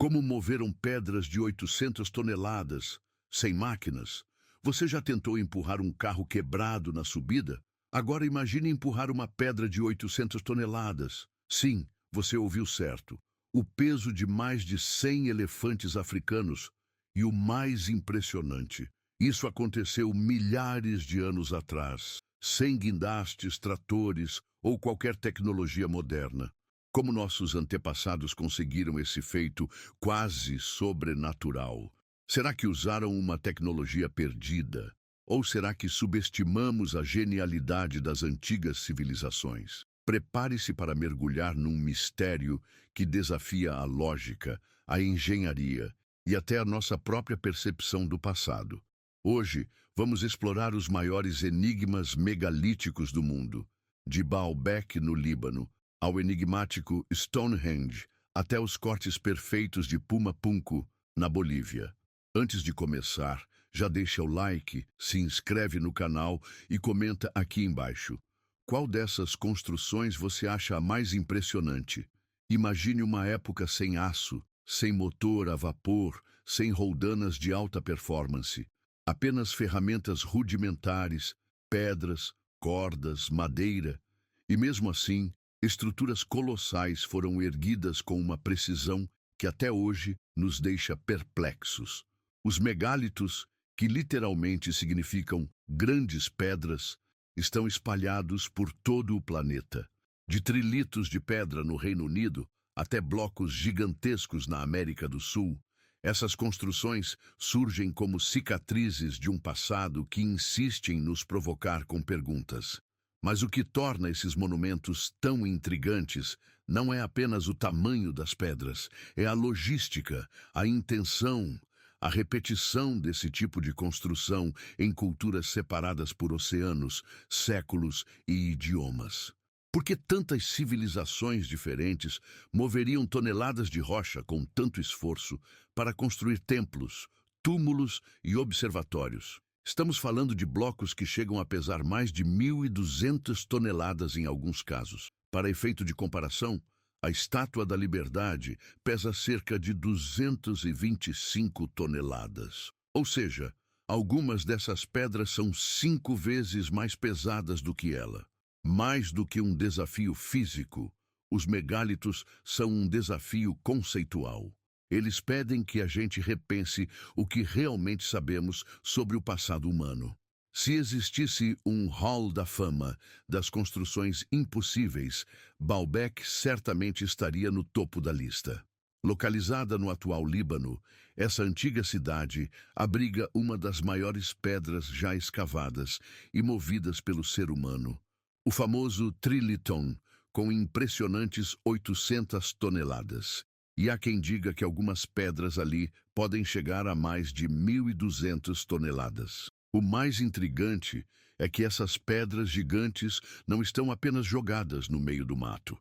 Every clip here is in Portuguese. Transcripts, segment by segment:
Como moveram pedras de 800 toneladas, sem máquinas? Você já tentou empurrar um carro quebrado na subida? Agora imagine empurrar uma pedra de 800 toneladas. Sim, você ouviu certo. O peso de mais de 100 elefantes africanos. E o mais impressionante, isso aconteceu milhares de anos atrás, sem guindastes, tratores ou qualquer tecnologia moderna. Como nossos antepassados conseguiram esse feito quase sobrenatural? Será que usaram uma tecnologia perdida? Ou será que subestimamos a genialidade das antigas civilizações? Prepare-se para mergulhar num mistério que desafia a lógica, a engenharia e até a nossa própria percepção do passado. Hoje, vamos explorar os maiores enigmas megalíticos do mundo, de Baalbek, no Líbano, ao enigmático Stonehenge, até os cortes perfeitos de Pumapunku, na Bolívia. Antes de começar, já deixa o like, se inscreve no canal e comenta aqui embaixo. Qual dessas construções você acha a mais impressionante? Imagine uma época sem aço, sem motor a vapor, sem roldanas de alta performance. Apenas ferramentas rudimentares, pedras, cordas, madeira. E mesmo assim, estruturas colossais foram erguidas com uma precisão que até hoje nos deixa perplexos. Os megálitos, que literalmente significam grandes pedras, estão espalhados por todo o planeta. De trilitos de pedra no Reino Unido até blocos gigantescos na América do Sul, essas construções surgem como cicatrizes de um passado que insiste em nos provocar com perguntas. Mas o que torna esses monumentos tão intrigantes não é apenas o tamanho das pedras, é a logística, a intenção, a repetição desse tipo de construção em culturas separadas por oceanos, séculos e idiomas. Por que tantas civilizações diferentes moveriam toneladas de rocha com tanto esforço para construir templos, túmulos e observatórios? Estamos falando de blocos que chegam a pesar mais de 1.200 toneladas em alguns casos. Para efeito de comparação, a Estátua da Liberdade pesa cerca de 225 toneladas. Ou seja, algumas dessas pedras são 5 vezes mais pesadas do que ela. Mais do que um desafio físico, os megálitos são um desafio conceitual. Eles pedem que a gente repense o que realmente sabemos sobre o passado humano. Se existisse um Hall da Fama das construções impossíveis, Baalbek certamente estaria no topo da lista. Localizada no atual Líbano, essa antiga cidade abriga uma das maiores pedras já escavadas e movidas pelo ser humano. O famoso Triliton, com impressionantes 800 toneladas. E há quem diga que algumas pedras ali podem chegar a mais de 1.200 toneladas. O mais intrigante é que essas pedras gigantes não estão apenas jogadas no meio do mato.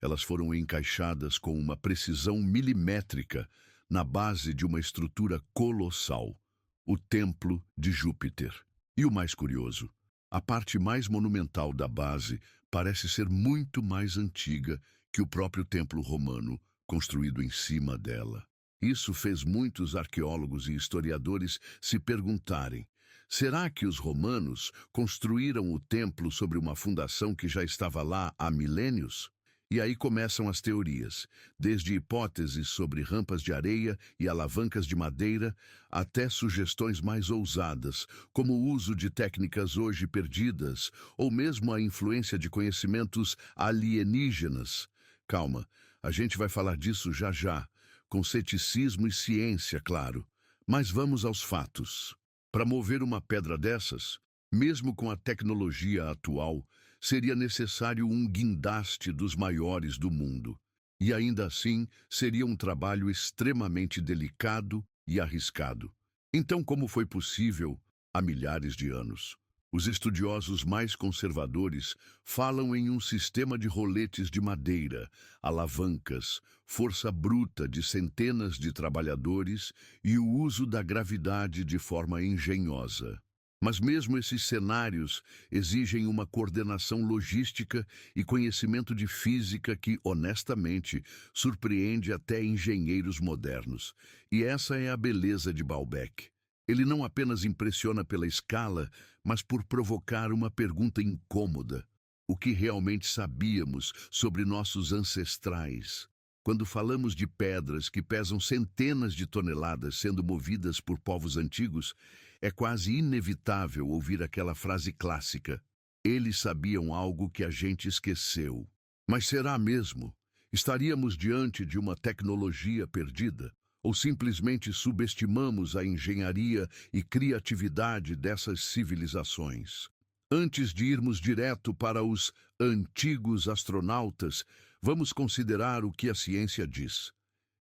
Elas foram encaixadas com uma precisão milimétrica na base de uma estrutura colossal, o Templo de Júpiter. E o mais curioso, a parte mais monumental da base parece ser muito mais antiga que o próprio templo romano, construído em cima dela. Isso fez muitos arqueólogos e historiadores se perguntarem: será que os romanos construíram o templo sobre uma fundação que já estava lá há milênios? E aí começam as teorias, desde hipóteses sobre rampas de areia e alavancas de madeira, até sugestões mais ousadas, como o uso de técnicas hoje perdidas, ou mesmo a influência de conhecimentos alienígenas. Calma, a gente vai falar disso já já, com ceticismo e ciência, claro. Mas vamos aos fatos. Para mover uma pedra dessas, mesmo com a tecnologia atual, seria necessário um guindaste dos maiores do mundo. E ainda assim, seria um trabalho extremamente delicado e arriscado. Então, como foi possível há milhares de anos? Os estudiosos mais conservadores falam em um sistema de roletes de madeira, alavancas, força bruta de centenas de trabalhadores e o uso da gravidade de forma engenhosa. Mas mesmo esses cenários exigem uma coordenação logística e conhecimento de física que, honestamente, surpreende até engenheiros modernos. E essa é a beleza de Baalbek. Ele não apenas impressiona pela escala, mas por provocar uma pergunta incômoda. O que realmente sabíamos sobre nossos ancestrais? Quando falamos de pedras que pesam centenas de toneladas sendo movidas por povos antigos, é quase inevitável ouvir aquela frase clássica: eles sabiam algo que a gente esqueceu. Mas será mesmo? Estaríamos diante de uma tecnologia perdida? Ou simplesmente subestimamos a engenharia e criatividade dessas civilizações? Antes de irmos direto para os antigos astronautas, vamos considerar o que a ciência diz.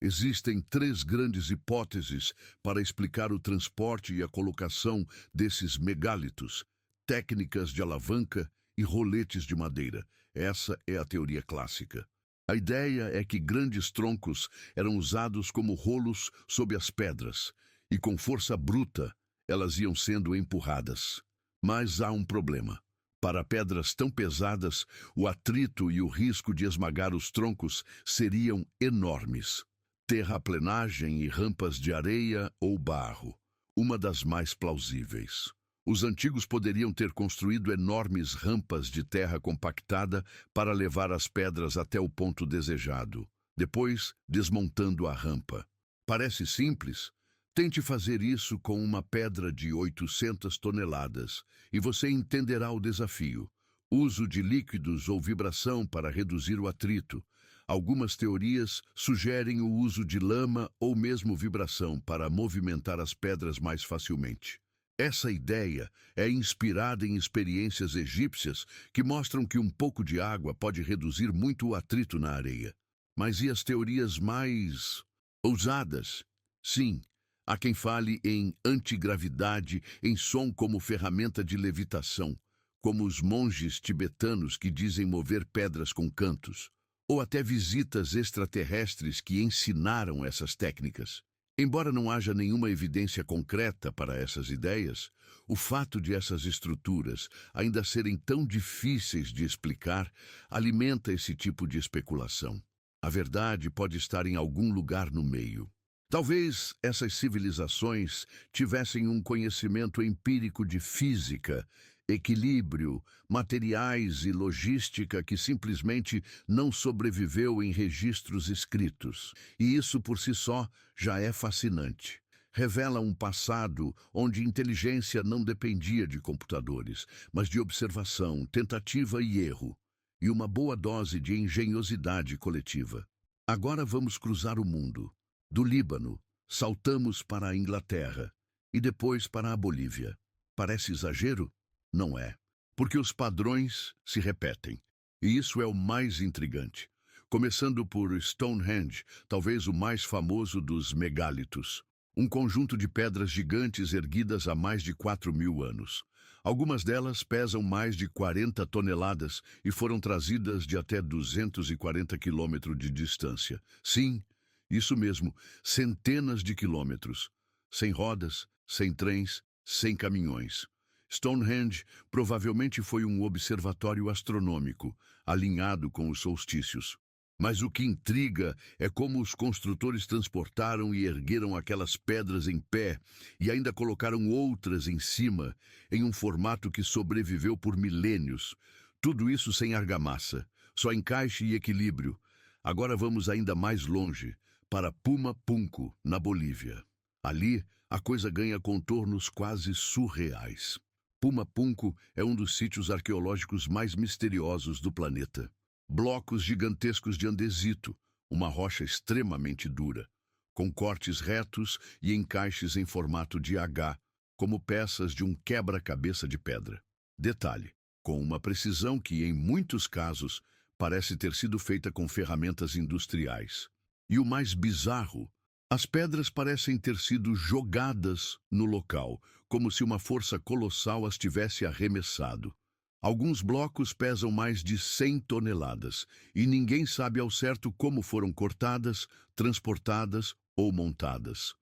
Existem três grandes hipóteses para explicar o transporte e a colocação desses megálitos: técnicas de alavanca e roletes de madeira. Essa é a teoria clássica. A ideia é que grandes troncos eram usados como rolos sob as pedras, e com força bruta elas iam sendo empurradas. Mas há um problema. Para pedras tão pesadas, o atrito e o risco de esmagar os troncos seriam enormes. Terraplenagem e rampas de areia ou barro, uma das mais plausíveis. Os antigos poderiam ter construído enormes rampas de terra compactada para levar as pedras até o ponto desejado, depois desmontando a rampa. Parece simples? Tente fazer isso com uma pedra de 800 toneladas e você entenderá o desafio. Uso de líquidos ou vibração para reduzir o atrito. Algumas teorias sugerem o uso de lama ou mesmo vibração para movimentar as pedras mais facilmente. Essa ideia é inspirada em experiências egípcias que mostram que um pouco de água pode reduzir muito o atrito na areia. Mas e as teorias mais ousadas? Sim, há quem fale em antigravidade, em som como ferramenta de levitação, como os monges tibetanos que dizem mover pedras com cantos, ou até visitas extraterrestres que ensinaram essas técnicas. Embora não haja nenhuma evidência concreta para essas ideias, o fato de essas estruturas ainda serem tão difíceis de explicar alimenta esse tipo de especulação. A verdade pode estar em algum lugar no meio. Talvez essas civilizações tivessem um conhecimento empírico de física, equilíbrio, materiais e logística que simplesmente não sobreviveu em registros escritos. E isso por si só já é fascinante. Revela um passado onde inteligência não dependia de computadores, mas de observação, tentativa e erro, e uma boa dose de engenhosidade coletiva. Agora vamos cruzar o mundo. Do Líbano, saltamos para a Inglaterra e depois para a Bolívia. Parece exagero? Não é, porque os padrões se repetem. E isso é o mais intrigante. Começando por Stonehenge, talvez o mais famoso dos megálitos. Um conjunto de pedras gigantes erguidas há mais de 4.000 anos. Algumas delas pesam mais de 40 toneladas e foram trazidas de até 240 quilômetros de distância. Sim, isso mesmo, centenas de quilômetros. Sem rodas, sem trens, sem caminhões. Stonehenge provavelmente foi um observatório astronômico, alinhado com os solstícios. Mas o que intriga é como os construtores transportaram e ergueram aquelas pedras em pé e ainda colocaram outras em cima, em um formato que sobreviveu por milênios. Tudo isso sem argamassa, só encaixe e equilíbrio. Agora vamos ainda mais longe, para Puma Punku, na Bolívia. Ali, a coisa ganha contornos quase surreais. Puma Punku é um dos sítios arqueológicos mais misteriosos do planeta. Blocos gigantescos de andesito, uma rocha extremamente dura, com cortes retos e encaixes em formato de H, como peças de um quebra-cabeça de pedra. Detalhe, com uma precisão que, em muitos casos, parece ter sido feita com ferramentas industriais. E o mais bizarro, as pedras parecem ter sido jogadas no local, como se uma força colossal as tivesse arremessado. Alguns blocos pesam mais de 100 toneladas, e ninguém sabe ao certo como foram cortadas, transportadas ou montadas.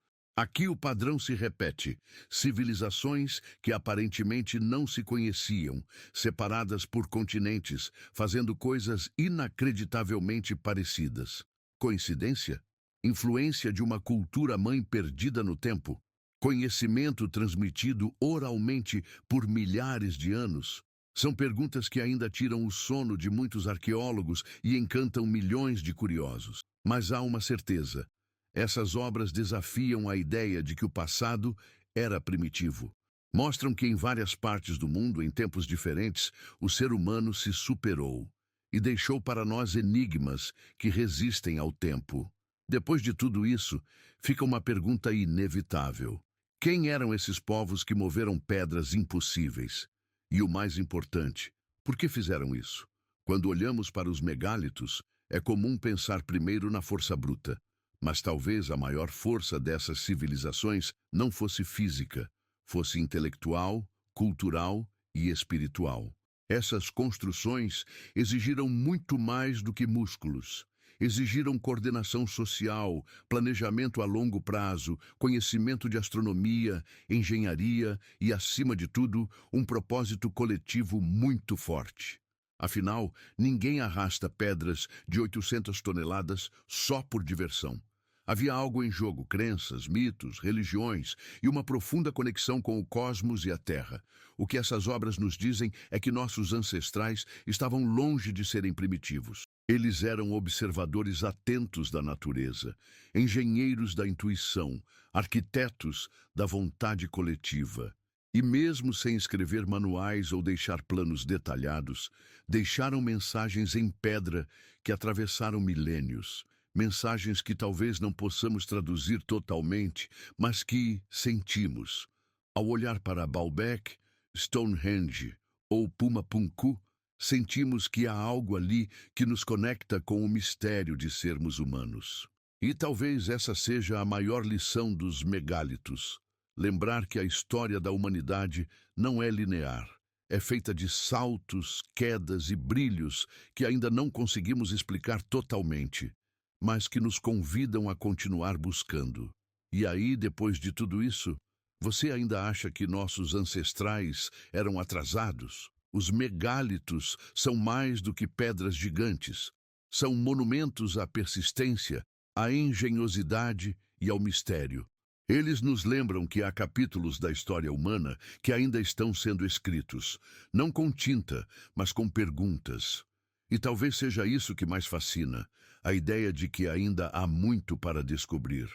Aqui o padrão se repete. Civilizações que aparentemente não se conheciam, separadas por continentes, fazendo coisas inacreditavelmente parecidas. Coincidência? Influência de uma cultura-mãe perdida no tempo? Conhecimento transmitido oralmente por milhares de anos? São perguntas que ainda tiram o sono de muitos arqueólogos e encantam milhões de curiosos. Mas há uma certeza. Essas obras desafiam a ideia de que o passado era primitivo. Mostram que em várias partes do mundo, em tempos diferentes, o ser humano se superou e deixou para nós enigmas que resistem ao tempo. Depois de tudo isso, fica uma pergunta inevitável. Quem eram esses povos que moveram pedras impossíveis? E o mais importante, por que fizeram isso? Quando olhamos para os megálitos, é comum pensar primeiro na força bruta. Mas talvez a maior força dessas civilizações não fosse física, fosse intelectual, cultural e espiritual. Essas construções exigiram muito mais do que músculos. Exigiram coordenação social, planejamento a longo prazo, conhecimento de astronomia, engenharia e, acima de tudo, um propósito coletivo muito forte. Afinal, ninguém arrasta pedras de 800 toneladas só por diversão. Havia algo em jogo, crenças, mitos, religiões e uma profunda conexão com o cosmos e a Terra. O que essas obras nos dizem é que nossos ancestrais estavam longe de serem primitivos. Eles eram observadores atentos da natureza, engenheiros da intuição, arquitetos da vontade coletiva. E mesmo sem escrever manuais ou deixar planos detalhados, deixaram mensagens em pedra que atravessaram milênios. Mensagens que talvez não possamos traduzir totalmente, mas que sentimos. Ao olhar para Baalbek, Stonehenge ou Pumapunku, sentimos que há algo ali que nos conecta com o mistério de sermos humanos. E talvez essa seja a maior lição dos megálitos. Lembrar que a história da humanidade não é linear. É feita de saltos, quedas e brilhos que ainda não conseguimos explicar totalmente, mas que nos convidam a continuar buscando. E aí, depois de tudo isso, você ainda acha que nossos ancestrais eram atrasados? Os megálitos são mais do que pedras gigantes. São monumentos à persistência, à engenhosidade e ao mistério. Eles nos lembram que há capítulos da história humana que ainda estão sendo escritos, não com tinta, mas com perguntas. E talvez seja isso que mais fascina, a ideia de que ainda há muito para descobrir,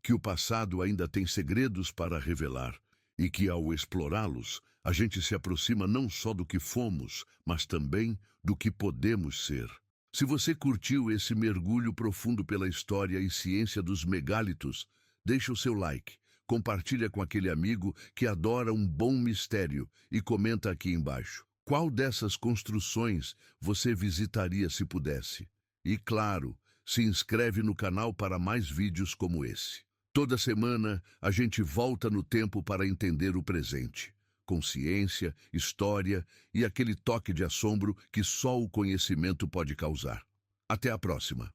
que o passado ainda tem segredos para revelar, e que ao explorá-los, a gente se aproxima não só do que fomos, mas também do que podemos ser. Se você curtiu esse mergulho profundo pela história e ciência dos megálitos, deixa o seu like, compartilha com aquele amigo que adora um bom mistério e comenta aqui embaixo. Qual dessas construções você visitaria se pudesse? E claro, se inscreve no canal para mais vídeos como esse. Toda semana a gente volta no tempo para entender o presente, com ciência, história e aquele toque de assombro que só o conhecimento pode causar. Até a próxima!